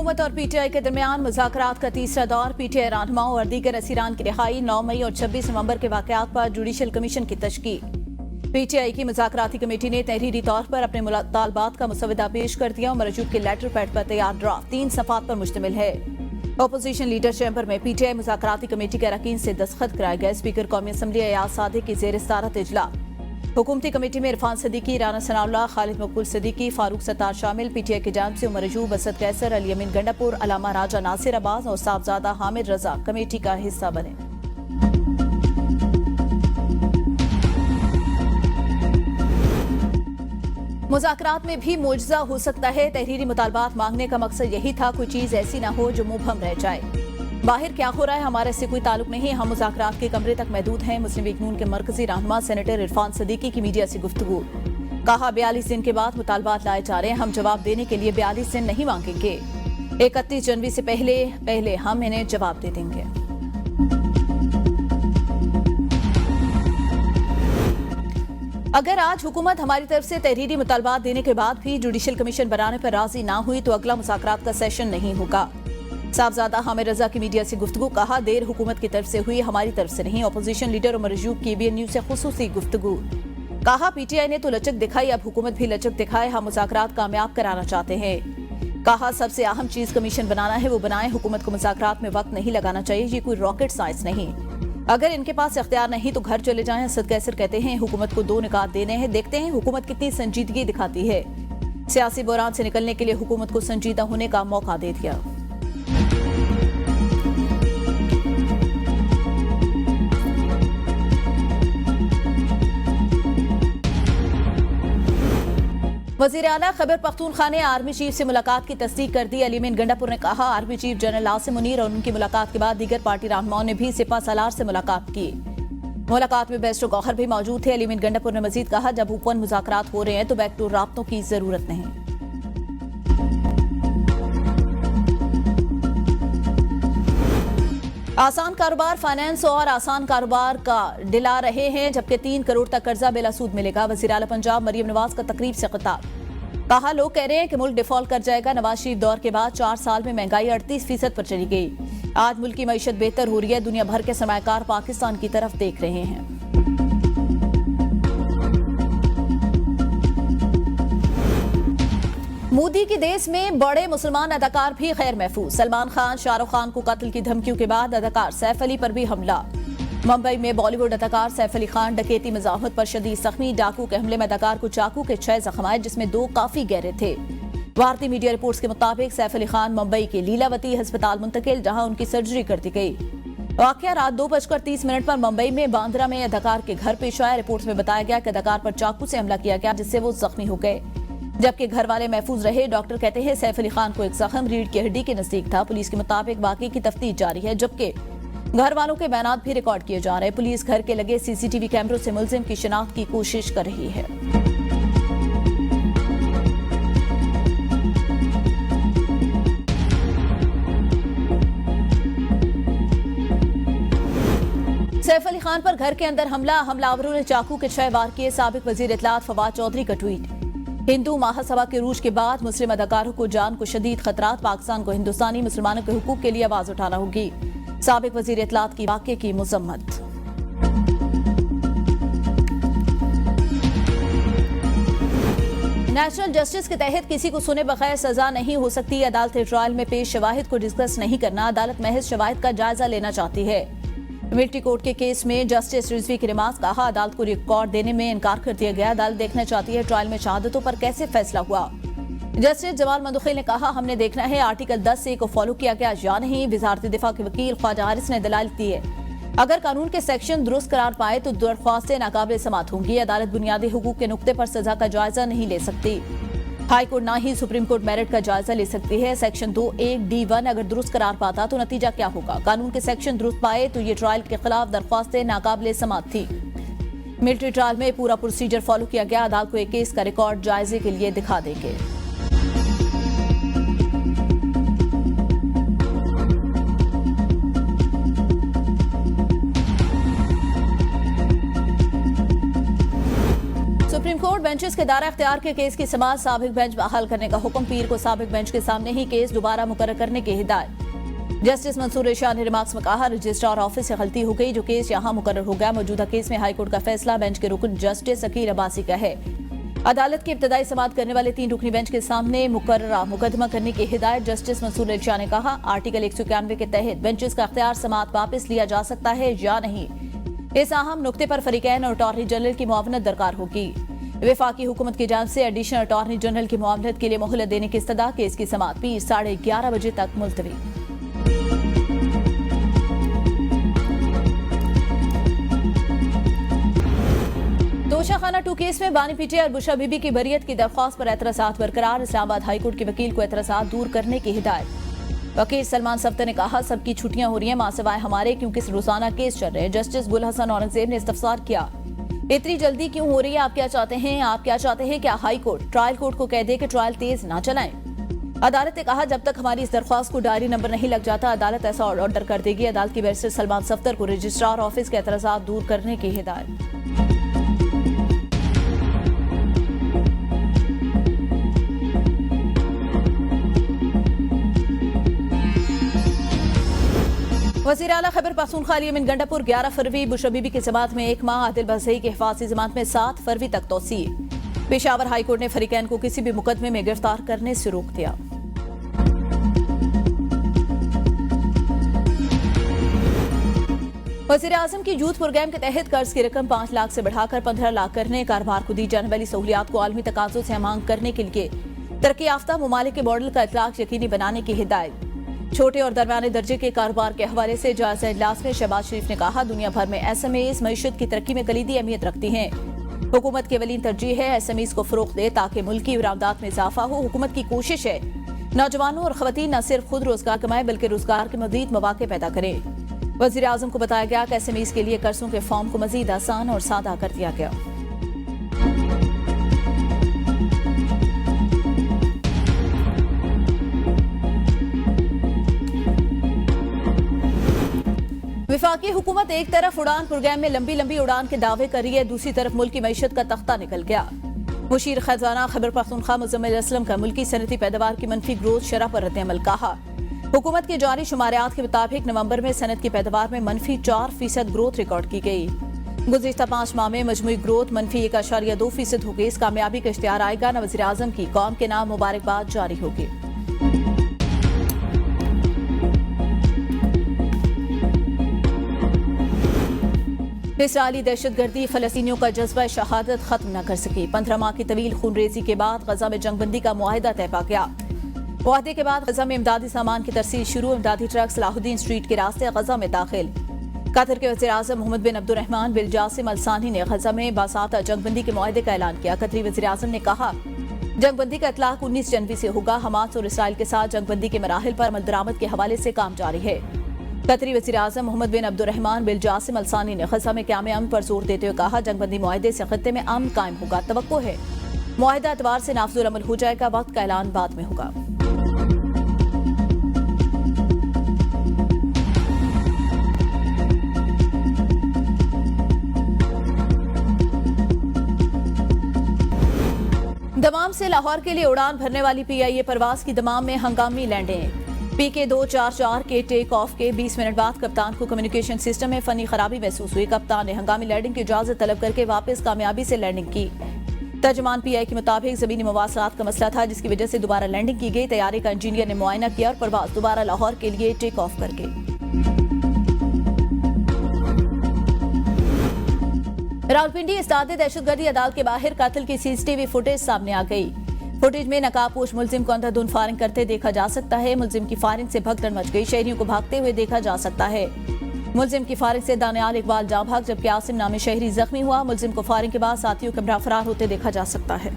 हुकूमत और पीटीआई के दरमियान मुज़ाकरात का तीसरा दौर। पीटीआई रहनुमाओं और दीगर असीरान की रिहाई, 9 मई और 26 नवंबर के वाकयात पर जुडिशल कमीशन की तश्कील। पीटीआई की मुज़ाकराती कमेटी ने तहरीरी तौर पर अपने मुतालबात का मुसवदा पेश कर दिया। मरजूब के लेटर पैड पर तैयार ड्राफ्ट 3 सफ़ात पर मुश्तमिल है। अपोजिशन लीडर चैम्बर में पीटीआई मुज़ाकराती कमेटी के अरकान से दस्तखत कराए गए। स्पीकर कौमी असम्बली अयाज सादिक की ज़ेर सदारत इजलास। हुकूमती कमेटी में इरफान सदीकी, राना सनाउल्लाह, खालिद मकबूल सदीकी, फारूक सत्तार शामिल। पीटीआई की जानिब से उमर अजूब, असद कैसर, अली अमीन गंडापुर, अलामा राजा नासिर अब्बास और साहबजादा हामिद रजा कमेटी का हिस्सा बने। मुज़ाकरात में भी मुआवजा हो सकता है। तहरीरी मुतालबात मांगने का मकसद यही था, कोई चीज ऐसी ना हो जो मुबहम रह जाए। बाहर क्या हो रहा है हमारे से कोई ताल्लुक नहीं, हम मुज़ाकरात के कमरे तक महदूद हैं। मुस्लिम लीग नून के मरकजी रहनुमा सेनेटर इरफान सदीकी की मीडिया से गुफ्तगू। कहा 42 दिन के बाद मुतालबात लाए जा रहे हैं, हम जवाब देने के लिए 42 दिन नहीं मांगेंगे। 31 जनवरी से पहले हम इन्हें जवाब दे देंगे। अगर आज हुकूमत हमारी तरफ से तहरीरी मुतालबात देने के बाद भी जुडिशल कमीशन बनाने पर राजी ना हुई तो अगला मुज़ाकरात का सेशन नहीं होगा। साहबजादा हामिद रजा की मीडिया से गुफ्तगू। कहा देर हुकूमत की तरफ से हुई, हमारी तरफ से नहीं। अपोजिशन लीडर उमर अजूब की ABN न्यूज से खुसूसी गुफ्तगू। कहा पीटीआई ने तो लचक दिखाई, अब हुकूमत भी लचक दिखाए, हम मुज़ाकरात कामयाब कराना चाहते हैं। कहा सबसे अहम चीज कमीशन बनाना है, वो बनाए। हुकूमत को मुज़ाकरात में वक्त नहीं लगाना चाहिए, ये कोई रॉकेट साइंस नहीं। अगर इनके पास इख्तियार नहीं तो घर चले जाएं। असद कैसर कहते हैं हुकूमत को 2 निकात देने हैं, देखते हैं हुकूमत कितनी संजीदगी दिखाती है। सियासी बहरान से निकलने के लिए हुकूमत को संजीदा होने का मौका दे दिया। वज़ीर आला खैबर पख्तूनख्वा ने आर्मी चीफ से मुलाकात की तस्दीक कर दी। अली अमीन गंडापुर ने कहा army chief general Asim Munir और उनकी मुलाकात के बाद दीगर पार्टी रहनुमाओं ने भी सिपा सलार से मुलाकात की। मुलाकात में बेस्टो गौहर भी मौजूद थे। अली अमीन गंडापुर ने मजीद कहा जब ओपन मुज़ाकरात हो रहे हैं तो बैक टू राब्तों की जरूरत नहीं। आसान कारोबार फाइनेंस और आसान कारोबार का डिला रहे हैं, जबकि 3 करोड़ तक कर्जा बिला सूद मिलेगा। वज़ीर आला पंजाब मरियम नवाज का तकरीब से खिताब। कहा लोग कह रहे हैं कि मुल्क डिफॉल्ट कर जाएगा। नवाज शरीफ दौर के बाद 4 साल में महंगाई 38% पर चली गई। आज मुल्क की मईशत बेहतर हो रही है। दुनिया भर के सरमायाकार पाकिस्तान की तरफ देख रहे हैं। मोदी की देश में बड़े मुसलमान अदाकार भी खैर महफूज। सलमान खान, शाहरुख खान को कत्ल की धमकियों के बाद अदाकार सैफ अली पर भी हमला। मुंबई में बॉलीवुड अदाकार सैफ अली खान डकैती मज़ाहमत पर शदीद जख्मी। डाकू के हमले में अदाकार को चाकू के 6 जख्म आए, जिसमें 2 काफी गहरे थे। भारतीय मीडिया रिपोर्ट्स के मुताबिक सैफ अली खान मुंबई के लीलावती अस्पताल मुंतकिल, जहां उनकी सर्जरी कर दी गई। वाकया रात 2:30 पर मुंबई में बांद्रा में अदाकार के घर पेश आया। रिपोर्ट्स में बताया गया कि अदाकार पर चाकू से हमला किया गया, जिससे वो जख्मी हो गए, जबकि घर वाले महफूज रहे। डॉक्टर कहते हैं सैफ अली खान को एक जख्म रीढ़ की हड्डी के नजदीक था। पुलिस के मुताबिक वाकये की तफ्तीश जारी है, जबकि घर वालों के बयानात भी रिकॉर्ड किए जा रहे हैं। पुलिस घर के लगे CCTV कैमरों से मुलजिम की शिनाख्त की कोशिश कर रही है। सैफ अली खान पर घर के अंदर हमलावरों ने चाकू के 6 वार किए। साबिक वजीर इत्तलात फवाद चौधरी का ट्वीट। हिंदू महासभा के रूज के बाद मुस्लिम अदाकारों को जान को शदीद खतरात। पाकिस्तान को हिंदुस्तानी मुसलमानों के हुकूक के लिए आवाज उठाना होगी। साबिक वजीर इत्तलात की वाक़े की मुज़म्मत। नेशनल जस्टिस के तहत किसी को सुने बगैर सजा नहीं हो सकती। अदालत ट्रायल में पेश शवाहिद को डिस्कस नहीं करना। अदालत महज शवाहिद का जायजा लेना चाहती है। मिलिट्री कोर्ट के केस में जस्टिस रिजवी की नमाज। कहा अदालत को रिकॉर्ड देने में इनकार कर दिया गया। अदालत देखना चाहती है ट्रायल में शहादतों पर कैसे फैसला हुआ। जस्टिस जमाल मंदुखिल ने कहा हमने देखना है आर्टिकल 10A को फॉलो किया गया या नहीं। वजारत दिफा के वकील ख्वाजा हारिस ने दलाल दी है, अगर कानून के सेक्शन दुरुस्त करार पाए तो दरख्वास्तें नाकाबिल समात होंगी। अदालत बुनियादी हुकूक के नुक्ते पर सजा का जायजा नहीं ले सकती। हाई कोर्ट ना ही सुप्रीम कोर्ट मेरिट का जायजा ले सकती है। सेक्शन 2(1)(d)(1) अगर दुरुस्त करार पाता तो नतीजा क्या होगा। कानून के सेक्शन दुरुस्त पाए तो ये ट्रायल के खिलाफ दरख्वास्तें नाकाबिल समात थी। मिलिट्री ट्रायल में पूरा प्रोसीजर फॉलो किया गया। अदालत को एक केस का रिकॉर्ड जायजे के लिए दिखा देंगे। सुप्रीम कोर्ट बेंचेस के दायरा इख्तियार के केस की समाअत साबिक बेंच बहाल करने का हुक्म। पीर को साबिक बेंच के सामने ही केस दोबारा मुकर्रर करने की हिदायत। जस्टिस मंसूर इरशाद ने रिमार्क्स में कहा, रजिस्ट्रार ऑफिस से गलती हो गई, जो केस यहां मुकर्रर हो गया। मौजूदा केस में हाईकोर्ट का फैसला बेंच के रुकन जस्टिस अकील अब्बासी का है। अदालत की इब्तदाई समाअत करने वाले 3 रुकनी बेंच के सामने मुकर्ररा मुकदमा करने की हिदायत। जस्टिस मंसूर इरशाद ने कहा, आर्टिकल 191 के तहत बेंचेस का इख्तियार समाअत वापस लिया जा सकता है या नहीं। इस अहम नुक्ते पर फरीकैन और अटॉर्नी जनरल की मुआवनत दरकार होगी। वफाकी हुकूमत की जानिब से एडिशनल अटॉर्नी जनरल की मुआवनत के लिए मोहलत देने की इस्तदा। केस की समाअत पीर 11:30 बजे तक मुलतवी। तोशाखाना 2 केस में बानी पीटीआई और बुशरा बीबी की बरियत की दरख्वास्त पर एतराज़ात बरकरार। इस्लामाबाद हाईकोर्ट के वकील को एतराज़ात दूर करने की हिदायत। वकील सलमान सफ्तर ने कहा, सबकी छुट्टियां हो रही हैं मां सिवाय हमारे, क्योंकि रोजाना केस चल रहे हैं। जस्टिस गुल हसन औरंगजेब ने इस्तफसार किया, इतनी जल्दी क्यों हो रही है? आप क्या चाहते हैं? आप क्या चाहते हैं? क्या हाई कोर्ट ट्रायल कोर्ट को कह दे कि ट्रायल तेज ना चलाएं? अदालत ने कहा, जब तक हमारी इस दरख्वास्त को डायरी नंबर नहीं लग जाता, अदालत ऐसा ऑर्डर कर देगी। अदालत की बैरिस्टर सलमान सफ्तर को रजिस्ट्रार ऑफिस के एतराज़ात दूर करने की हिदायत। वज़ीर आला खैबर पख्तूनख्वा अमीन गंडापुर 11 फरवरी बुशरा बीबी की जमात में 1 माह, आदिल बज़ई की हिफाज़ती जमात में 7 फरवरी तक तोसी। पेशावर हाई कोर्ट ने फरीकैन को किसी भी मुकदमे में गिरफ्तार करने से रोक दिया। वज़ीर आज़म की यूथ प्रोग्राम के तहत कर्ज की रकम 5 लाख से बढ़ाकर 15 लाख करने, कारोबार को दी जाने वाली सहूलियात को आलमी तकाज़ों से मांग करने के लिए तरक्की याफ्ता ममालिक के मॉडल का इतलाक यकीनी बनाने की हिदायत। छोटे और दरमियाने दर्जे के कारोबार के हवाले से जायजा इजलास में शहबाज शरीफ ने कहा, दुनिया भर में SMEs मईशत की तरक्की में कलीदी अहमियत रखती हैं। हुकूमत की अवलीन तरजीह है SMEs को फरोग दे ताकि मुल्की बरामदात में इजाफा हो। हुकूमत की कोशिश है नौजवानों और खवातीन न सिर्फ खुद रोजगार कमाए बल्कि रोजगार के मजीद मौके पैदा करें। वज़ीर आज़म को बताया गया कि SMEs के लिए कर्जों के फॉर्म को मजीद आसान और सादा कर दिया गया। वफाकी हुकूमत एक तरफ उड़ान प्रोग्राम में लंबी लंबी उड़ान के दावे कर रही है, दूसरी तरफ मुल्क की मईशत का तख्ता निकल गया। मुशीर खजाना खैबर पख्तूनख्वा मुज़म्मिल असलम का मुल्की सनती पैदावार की मनफी ग्रोथ शरह पर रद्द-ए-अमल। कहा, हुकूमत के जारी शुमारियात के मुताबिक नवंबर में सनत की पैदावार में -4% ग्रोथ रिकॉर्ड की गई। गुज़िश्ता 5 माह में मजमूई ग्रोथ -1.2% हो गई। इस कामयाबी का इश्तिहार आएगा न वज़ीर आज़म की कौम के नाम मुबारकबाद जारी होगी। इसराइली दहशतगर्दी फलस्तीनियों का जज्बा शहादत खत्म न कर सकी। 15 माह की तवील खूनरेजी के बाद गजा में जंगबंदी का मुआहिदा तय पा गया। मुआहदे के बाद गजा में इमदादी सामान की तरसील शुरू। इमदादी ट्रक सलाहुद्दीन स्ट्रीट के रास्ते गजा में दाखिल। कतर के वज़ीर आज़म मोहम्मद बिन अब्दुर्रहमान बिन जासिम अल सानी ने गजा में बासाता जंगबंदी के मुआहिदे का ऐलान किया। कतरी वज़ीर आज़म ने कहा, जंगबंदी का इतलाक 19 जनवरी से होगा। हमास और इसराइल के साथ जंगबंदी के मराहिल पर अमल दरामद के हवाले से काम जारी है। कतरी वज़ीर आज़म मोहम्मद बिन अब्दुर्रहमान बिन जासिम अल सानी ने गजा में क़याम अमन पर जोर देते हुए कहा, जंगबंदी मुआहिदे से खत्ते में अमन कायम होगा। तवक्को है मुआहिदा एतवार से नाफिजुल अमल हो जाएगा। वक्त का ऐलान बाद में होगा। दमाम से लाहौर के लिए उड़ान भरने वाली PIA परवाज की दमाम में हंगामी लैंडिंग। PK 244 के टेक ऑफ के 20 मिनट बाद कप्तान को कम्युनिकेशन सिस्टम में फनी खराबी महसूस हुई। कप्तान ने हंगामी लैंडिंग की इजाजत तलब करके वापस कामयाबी से लैंडिंग की। तर्जमान PI के मुताबिक जमीनी मवासलात का मसला था, जिसकी वजह से दोबारा लैंडिंग की गई। तैयारी का इंजीनियर ने मुआयना किया और परवाज दोबारा लाहौर के लिए टेक ऑफ कर गई। रावलपिंडी इस्तादे दहशतगर्दी अदालत के बाहर कातिल की CCTV फुटेज सामने आ गई। फुटेज में नकाबपोश मुलजिम को अंधाधुंध फायरिंग करते देखा जा सकता है। मुलजिम की फायरिंग से भगदड़ मच गई। शहरियों को भागते हुए देखा जा सकता है। मुलजिम की फायरिंग से दानियाल इकबाल जाँ भाग, जबकि आसिम नामी शहरी जख्मी हुआ। मुलजिम को फायरिंग के बाद साथियों कैमरा फरार होते देखा जा सकता है।